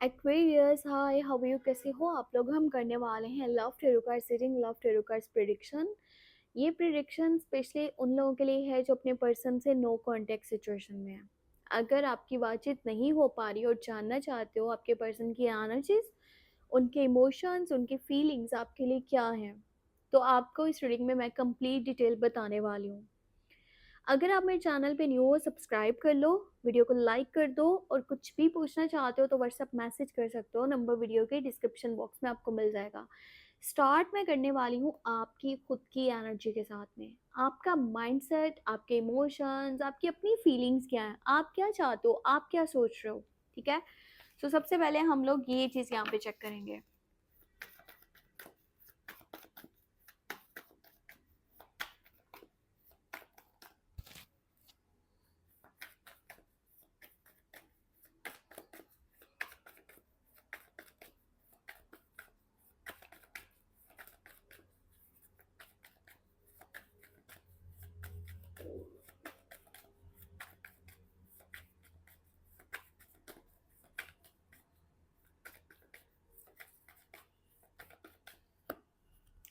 Aquarius, hi, how you, कैसे हो आप लोग। हम करने वाले हैं love tarot card reading, love tarot cards prediction. ये प्रेडिक्शन स्पेशली उन लोगों के लिए है जो अपने पर्सन से नो कांटेक्ट सिचुएशन में है। अगर आपकी बातचीत नहीं हो पा रही और जानना चाहते हो आपके पर्सन की एनर्जीज, उनके इमोशंस, उनकी फीलिंग्स आपके लिए क्या हैं, तो आपको इस रीडिंग में मैं कंप्लीट डिटेल बताने वाली हूँ। अगर आप मेरे चैनल पे न्यू हो, सब्सक्राइब कर लो, वीडियो को लाइक कर दो, और कुछ भी पूछना चाहते हो तो व्हाट्सएप मैसेज कर सकते हो, नंबर वीडियो के डिस्क्रिप्शन बॉक्स में आपको मिल जाएगा। स्टार्ट मैं करने वाली हूँ आपकी खुद की एनर्जी के साथ में। आपका माइंडसेट, आपके इमोशंस, आपकी अपनी फीलिंग्स क्या है, आप क्या चाहते हो, आप क्या सोच रहे हो। ठीक है, तो सबसे पहले हम लोग ये चीज़ यहाँ पे चेक करेंगे।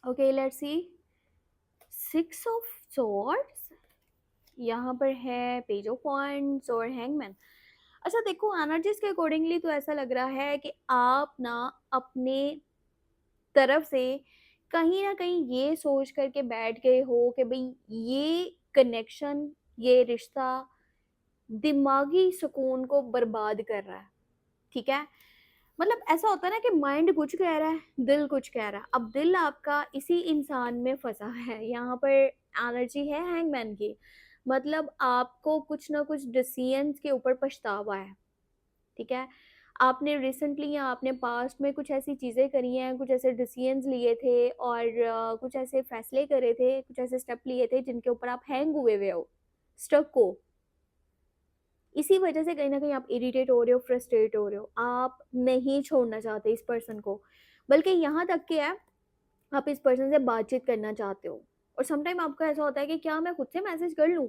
Okay, let's see. 6 of swords, यहाँ पर है पेज ऑफ पॉइंट्स और हैंगमैन। अच्छा देखो, एनर्जीज के अकॉर्डिंगली तो ऐसा लग रहा है कि आप ना अपने तरफ से कहीं ना कहीं ये सोच करके बैठ गए हो कि भाई ये कनेक्शन, ये रिश्ता दिमागी सुकून को बर्बाद कर रहा है। ठीक है, मतलब ऐसा होता है ना कि माइंड कुछ कह रहा है, दिल कुछ कह रहा है। अब दिल आपका इसी इंसान में फंसा है। यहाँ पर एनर्जी है हैंगमैन की, मतलब आपको कुछ ना कुछ डिसीजंस के ऊपर पछतावा है। ठीक है, आपने रिसेंटली या आपने पास्ट में कुछ ऐसी चीज़ें करी हैं, कुछ ऐसे डिसीजंस लिए थे और कुछ ऐसे फैसले करे थे, कुछ ऐसे स्टेप लिए थे जिनके ऊपर आप हैंग हुए हो, स्टक हो। इसी वजह से कहीं न कहीं आप इरिटेट हो रहे हो, फ्रस्ट्रेट हो रहे हो। आप नहीं छोड़ना चाहते इस पर्सन को, बल्कि यहाँ तक कि है आप इस पर्सन से बातचीत करना चाहते हो। और सम टाइम आपको ऐसा होता है कि क्या मैं खुद से मैसेज कर लूँ?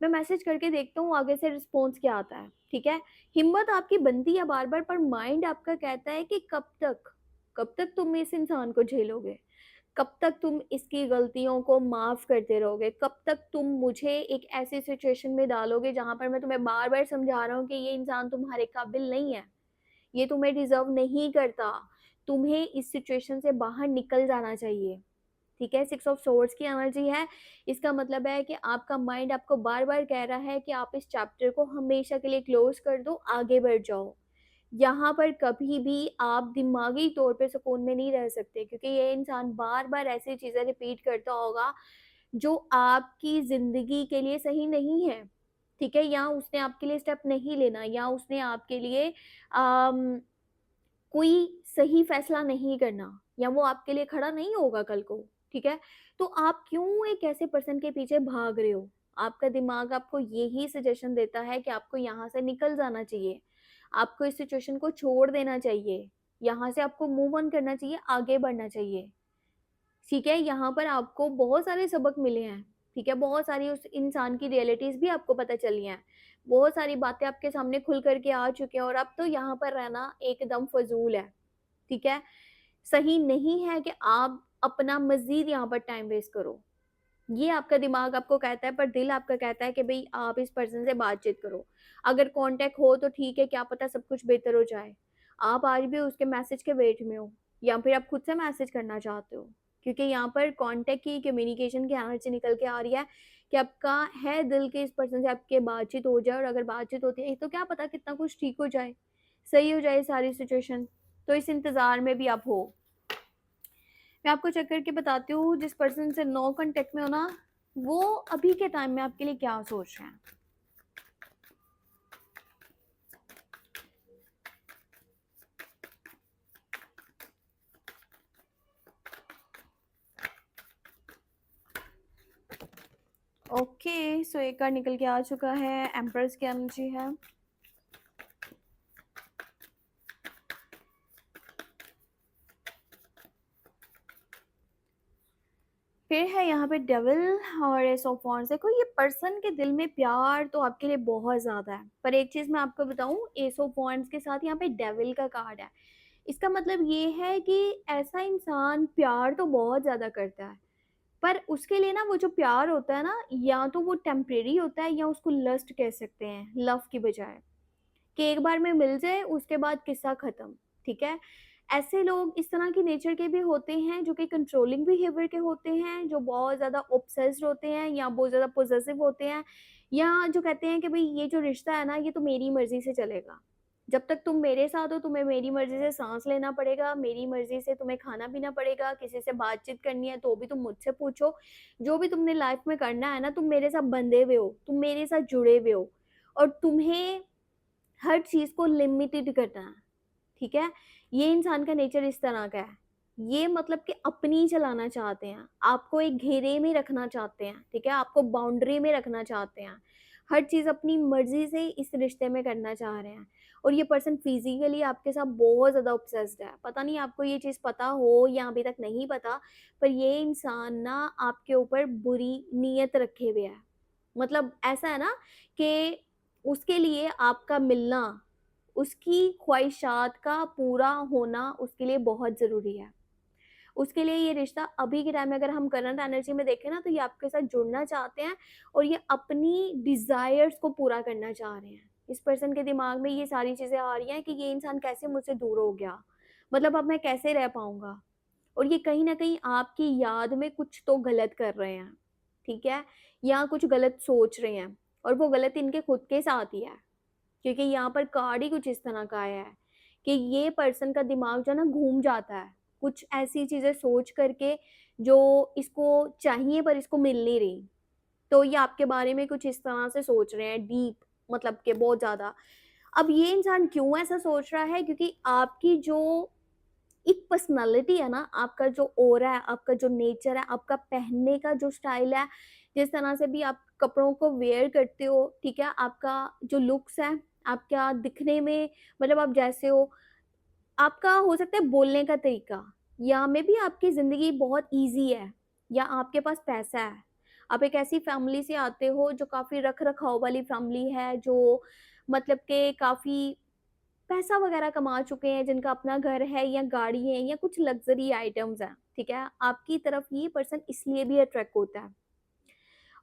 मैं मैसेज करके देखता हूँ आगे से रिस्पॉन्स क्या आता है। ठीक है? हिम्मत आपकी बनती है बार-बार, पर माइंड आपका कहता है कि कब तक तुम इस इंसान को झेलोगे? कब तक तुम इसकी गलतियों को माफ़ करते रहोगे? कब तक तुम मुझे एक ऐसी सिचुएशन में डालोगे जहाँ पर मैं तुम्हें बार-बार समझा रहा हूँ कि ये इंसान तुम्हारे काबिल नहीं है, ये तुम्हें डिज़र्व नहीं करता, तुम्हें इस सिचुएशन से बाहर निकल जाना चाहिए। ठीक है, 6 ऑफ सोर्ड्स की एनर्जी है। इसका मतलब है कि आपका माइंड आपको बार-बार कह रहा है कि आप इस चैप्टर को हमेशा के लिए क्लोज़ कर दो, आगे बढ़ जाओ। यहाँ पर कभी भी आप दिमागी तौर पे सुकून में नहीं रह सकते, क्योंकि ये इंसान बार-बार ऐसी चीज़ें रिपीट करता होगा जो आपकी ज़िंदगी के लिए सही नहीं है। ठीक है? या उसने आपके लिए स्टेप नहीं लेना, या उसने आपके लिए कोई सही फैसला नहीं करना, या वो आपके लिए खड़ा नहीं होगा कल को। ठीक है? तो आप क्यों एक ऐसे पर्सन के पीछे भाग रहे हो? आपका दिमाग आपको यही सजेशन देता है कि आपको यहाँ से निकल जाना चाहिए, आपको इस सिचुएशन को छोड़ देना चाहिए, यहाँ से आपको मूव ऑन करना चाहिए, आगे बढ़ना चाहिए। ठीक है, यहाँ पर आपको बहुत सारे सबक मिले हैं। ठीक है, बहुत सारी उस इंसान की रियलिटीज़ भी आपको पता चली हैं। बहुत सारी बातें आपके सामने खुल कर के आ चुकी हैं, और अब तो यहाँ पर रहना एकदम फ़िज़ूल है। ठीक है? सही नहीं है कि आप अपना मज़ीद यहाँ पर टाइम वेस्ट करो। ये आपका दिमाग आपको कहता है, पर दिल आपका कहता है कि भई आप इस पर्सन से बातचीत करो। अगर कॉन्टैक्ट हो तो ठीक है, क्या पता सब कुछ बेहतर हो जाए। आप आज भी उसके मैसेज के वेट में हो, या फिर आप खुद से मैसेज करना चाहते हो। क्योंकि यहाँ पर कॉन्टैक्ट की, कम्युनिकेशन की एनर्जी निकल के आ रही है कि आपका है दिल के इस पर्सन से आपकी बातचीत हो जाए, और अगर बातचीत होती है तो क्या पता कितना कुछ ठीक हो जाए, सही हो जाए सारी सिचुएशन। तो इस इंतज़ार में भी आप हो। मैं आपको चेक करके बताती हूँ, जिस पर्सन से नो कांटेक्ट में हो ना, वो अभी के टाइम में आपके लिए क्या सोच रहे हैं। ओके, सो एक कार्ड निकल के आ चुका है, एम्प्रेस की एनर्जी है। फिर है यहाँ पे डेविल और एस ऑफ वॉन्ड्स। देखो ये पर्सन के दिल में प्यार तो आपके लिए बहुत ज़्यादा है, पर एक चीज़ मैं आपको बताऊँ, एस ऑफ वॉन्ड्स के साथ यहाँ पे डेविल का कार्ड है। इसका मतलब ये है कि ऐसा इंसान प्यार तो बहुत ज़्यादा करता है, पर उसके लिए ना वो जो प्यार होता है ना, या तो वो टेम्परेरी होता है या उसको लस्ट कह सकते हैं लव की बजाय, कि एक बार में मिल जाए उसके बाद किस्सा खत्म। ठीक है, ऐसे लोग इस तरह की नेचर के भी होते हैं जो कि कंट्रोलिंग बिहेवियर के होते हैं, जो बहुत ज़्यादा ऑब्सेस्ड होते हैं या बहुत ज़्यादा पोजेसिव होते हैं, या जो कहते हैं कि भाई ये जो रिश्ता है ना ये तो मेरी मर्जी से चलेगा, जब तक तुम मेरे साथ हो तुम्हें मेरी मर्जी से सांस लेना पड़ेगा, मेरी मर्जी से तुम्हें खाना पीना पड़ेगा, किसी से बातचीत करनी है तो भी तुम मुझसे पूछो, जो भी तुमने लाइफ में करना है ना तुम मेरे साथ बंधे हुए हो, तुम मेरे साथ जुड़े हुए हो, और तुम्हें हर चीज़ को लिमिटेड करना है। ठीक है, ये इंसान का नेचर इस तरह का है। ये मतलब कि अपनी चलाना चाहते हैं, आपको एक घेरे में रखना चाहते हैं। ठीक है, आपको बाउंड्री में रखना चाहते हैं, हर चीज़ अपनी मर्जी से इस रिश्ते में करना चाह रहे हैं। और ये पर्सन फिजिकली आपके साथ बहुत ज़्यादा ऑब्सेस्ड है। पता नहीं आपको ये चीज़ पता हो या अभी तक नहीं पता, पर ये इंसान ना आपके ऊपर बुरी नीयत रखे हुए है। मतलब ऐसा है ना कि उसके लिए आपका मिलना, उसकी ख्वाहिशात का पूरा होना उसके लिए बहुत ज़रूरी है। उसके लिए ये रिश्ता अभी के टाइम में अगर हम करंट एनर्जी में देखें ना तो ये आपके साथ जुड़ना चाहते हैं और ये अपनी डिज़ायर्स को पूरा करना चाह रहे हैं। इस पर्सन के दिमाग में ये सारी चीज़ें आ रही हैं कि ये इंसान कैसे मुझसे दूर हो गया? मतलब अब मैं कैसे रह पाऊँगा? और ये कहीं न कहीं आपकी याद में कुछ तो गलत कर रहे हैं, ठीक है? या कुछ गलत सोच रहे हैं, और वो गलत इनके खुद के साथ ही है। क्योंकि यहाँ पर कार्ड ही कुछ इस तरह का आया है कि ये पर्सन का दिमाग जो है ना घूम जाता है, कुछ ऐसी चीज़ें सोच करके जो इसको चाहिए पर इसको मिल नहीं रही। तो ये आपके बारे में कुछ इस तरह से सोच रहे हैं डीप, मतलब कि बहुत ज़्यादा। अब ये इंसान क्यों ऐसा सोच रहा है? क्योंकि आपकी जो एक पर्सनैलिटी है ना, आपका जो ऑरा है, आपका जो नेचर है, आपका पहनने का जो स्टाइल है, जिस तरह से भी आप कपड़ों को वेयर करते हो, ठीक है? आपका जो लुक्स है, आपका दिखने में, मतलब आप जैसे हो, आपका हो सकता है बोलने का तरीका, या मे बी आपकी ज़िंदगी बहुत ईज़ी है, या आपके पास पैसा है। आप एक ऐसी फैमिली से आते हो जो काफ़ी रख-रखाव वाली फैमिली है, जो मतलब कि काफ़ी पैसा वगैरह कमा चुके हैं, जिनका अपना घर है या गाड़ी है या कुछ लग्ज़री आइटम्स हैं, ठीक है? आपकी तरफ ये पर्सन इसलिए भी अट्रैक्ट होता है।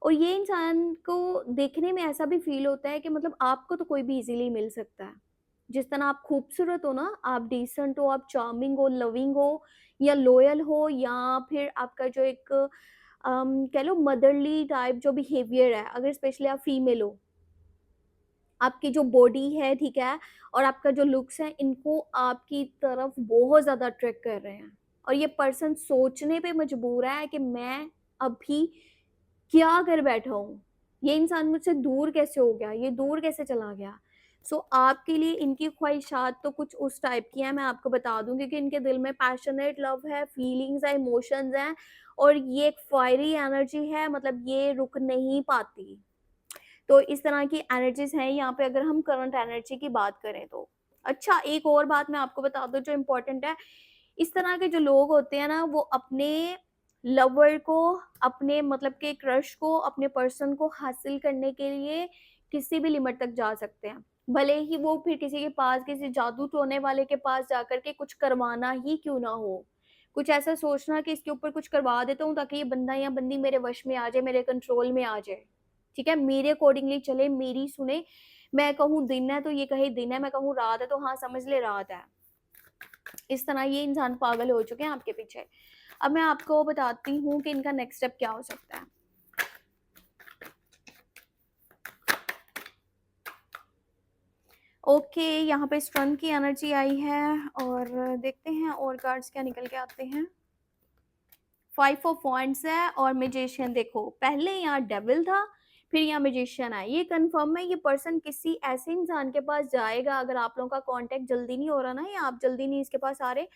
और ये इंसान को देखने में ऐसा भी फ़ील होता है कि मतलब आपको तो कोई भी ईज़िली मिल सकता है। जिस तरह आप खूबसूरत हो ना, आप डिसेंट हो, आप चार्मिंग हो, लविंग हो, या लॉयल हो, या फिर आपका जो एक कह लो मदरली टाइप जो बिहेवियर है, अगर स्पेशली आप फीमेल हो, आपकी जो बॉडी है, ठीक है? और आपका जो लुक्स है, इनको आपकी तरफ बहुत ज़्यादा अट्रैक्ट कर रहे हैं। और ये पर्सन सोचने पे मजबूर है कि मैं अभी क्या कर बैठा हूँ? ये इंसान मुझसे दूर कैसे हो गया? ये दूर कैसे चला गया? सो आपके लिए इनकी ख्वाहिशात तो कुछ उस टाइप की हैं, मैं आपको बता दूँ, क्योंकि इनके दिल में पैशनेट लव है, फीलिंग्स है, इमोशंस हैं, और ये एक फायरी एनर्जी है, मतलब ये रुक नहीं पाती। तो इस तरह की एनर्जीज़ हैं यहाँ पे, अगर हम करंट एनर्जी की बात करें तो। अच्छा, एक और बात मैं आपको बता दूँ जो इम्पोर्टेंट है, इस तरह के जो लोग होते हैं ना, वो अपने लवर को, अपने मतलब के क्रश को, अपने पर्सन को हासिल करने के लिए किसी भी लिमिट तक जा सकते हैं। भले ही वो फिर किसी के पास, किसी जादू टोने वाले के पास जाकर के कुछ करवाना ही क्यों ना हो। कुछ ऐसा सोचना कि इसके ऊपर कुछ करवा देता हूँ ताकि ये बंदा या बंदी मेरे वश में आ जाए, मेरे कंट्रोल में आ जाए। ठीक है? मेरे अकॉर्डिंगली चले, मेरी सुने। मैं कहूँ दिन है तो ये कहे दिन है, मैं कहूँ रात है तो हाँ समझ ले रात है। इस तरह ये इंसान पागल हो चुके हैं आपके पीछे। अब मैं आपको बताती हूँ कि इनका नेक्स्ट स्टेप क्या हो सकता है। ओके, यहाँ पे स्ट्रेंथ की एनर्जी आई है, और देखते हैं और कार्ड्स क्या निकल के आते हैं। 5 ऑफ वांड्स है और मैजिशियन। देखो, पहले यहाँ डेविल था, फिर यहाँ मैजिशियन आया। ये कंफर्म है ये पर्सन किसी ऐसे इंसान के पास जाएगा, अगर आप लोगों का कांटेक्ट जल्दी नहीं हो रहा ना, या आप जल्दी नहीं इसके पास आ रहे,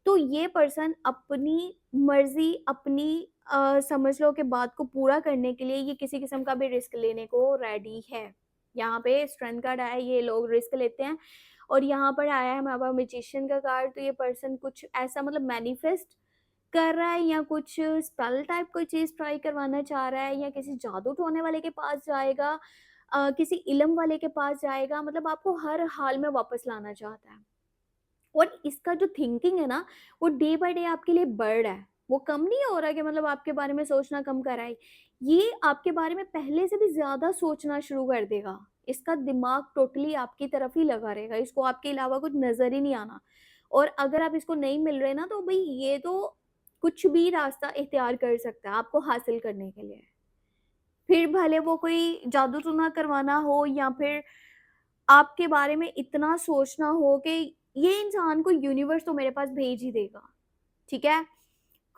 तो ये पर्सन अपनी मर्जी, अपनी समझ लो कि बात को पूरा करने के लिए ये किसी किस्म का भी रिस्क लेने को रेडी है। यहाँ पे स्ट्रेंथ कार्ड आया है, ये लोग रिस्क लेते हैं। और यहाँ पर आया है हमारे पास मैजिशियन का कार्ड, तो ये पर्सन कुछ ऐसा मतलब मैनिफेस्ट कर रहा है या कुछ स्पेल टाइप कोई चीज़ ट्राई करवाना चाह रहा है या किसी जादू टोने वाले के पास जाएगा, किसी इलम वाले के पास जाएगा, मतलब आपको हर हाल में वापस लाना चाहता है। और इसका जो थिंकिंग है ना, वो डे बाय डे आपके लिए बढ़ रहा है। वो कम नहीं हो रहा कि मतलब आपके बारे में सोचना कम कर रहा है। ये आपके बारे में पहले से भी ज़्यादा सोचना शुरू कर देगा। इसका दिमाग टोटली आपकी तरफ ही लगा रहेगा, इसको आपके अलावा कुछ नज़र ही नहीं आना। और अगर आप इसको नहीं मिल रहे ना, तो भई ये तो कुछ भी रास्ता इख्तियार कर सकता है आपको हासिल करने के लिए। फिर भले वो कोई जादू-टोना करवाना हो या फिर आपके बारे में इतना सोचना हो कि ये इंसान को यूनिवर्स तो मेरे पास भेज ही देगा, ठीक है?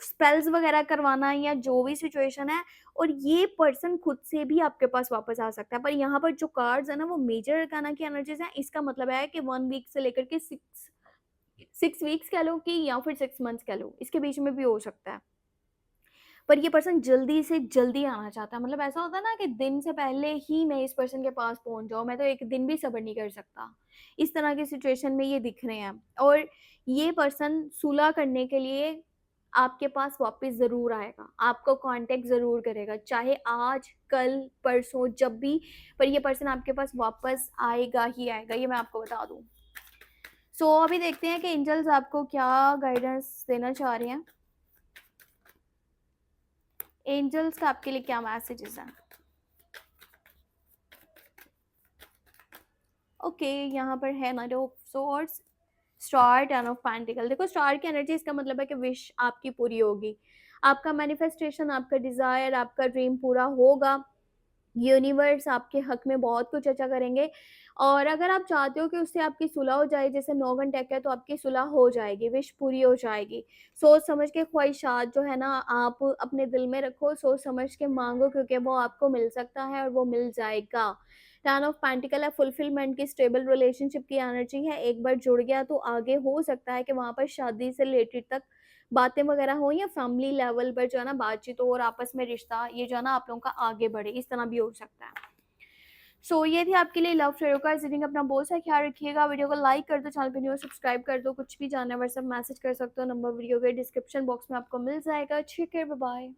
स्पेल्स वगैरह करवाना या जो भी सिचुएशन है, और ये पर्सन खुद से भी आपके पास वापस आ सकता है। पर यहाँ पर जो कार्ड्स है ना, वो मेजर अरकाना की एनर्जीज़ हैं। इसका मतलब है कि 1 वीक से लेकर के 6 वीक्स कह लो कि या फिर 6 मंथ्स कह लो, इसके बीच में भी हो सकता है। पर ये पर्सन जल्दी से जल्दी आना चाहता है, मतलब ऐसा होता है ना कि दिन से पहले ही मैं इस पर्सन के पास पहुंच जाऊं, मैं तो एक दिन भी सब्र नहीं कर सकता। इस तरह की सिचुएशन में ये दिख रहे हैं। और ये पर्सन सुलह करने के लिए आपके पास वापस ज़रूर आएगा, आपको कांटेक्ट ज़रूर करेगा, चाहे आज, कल, परसों, जब भी। पर ये पर्सन आपके पास वापस आएगा ही आएगा, ये मैं आपको बता दूं। सो अभी देखते हैं कि एंजल्स आपको क्या गाइडेंस देना चाह रहे हैं। एंजल्स का आपके लिए क्या मैसेजेस हैं? ओके, यहाँ पर है night of swords, star, ten of pentacle. देखो स्टार की एनर्जी, इसका मतलब है कि विश आपकी पूरी होगी, आपका मैनिफेस्टेशन, आपका डिजायर, आपका ड्रीम पूरा होगा। यूनिवर्स आपके हक में बहुत कुछ अच्छा करेंगे। और अगर आप चाहते हो कि उससे आपकी सुलह हो जाए, जैसे 9 घंटे का है, तो आपकी सुलह हो जाएगी, विश पूरी हो जाएगी। सोच समझ के ख्वाहिशात जो है ना, आप अपने दिल में रखो, सोच समझ के मांगो, क्योंकि वो आपको मिल सकता है और वो मिल जाएगा। टेन ऑफ पेंटिकल है फुलफिलमेंट की, स्टेबल रिलेशनशिप की एनर्जी है। एक बार जुड़ गया तो आगे हो सकता है कि वहाँ पर शादी से रिलेटेड तक बातें वगैरह हो, या फैमिली लेवल पर जो है ना बातचीत हो, और आपस में रिश्ता ये जो है ना आप लोगों का आगे बढ़े, इस तरह भी हो सकता है। सो ये थी आपके लिए लव टेरो कार्ड्स रीडिंग। अपना बहुत सा ख्याल रखिएगा, वीडियो को लाइक कर दो, चैनल पे न्यू हो सब्सक्राइब कर दो। कुछ भी जानना है व्हाट्सएप मैसेज कर सकते हो, नंबर वीडियो के डिस्क्रिप्शन बॉक्स में आपको मिल जाएगा। ठीक है, बाय बाय।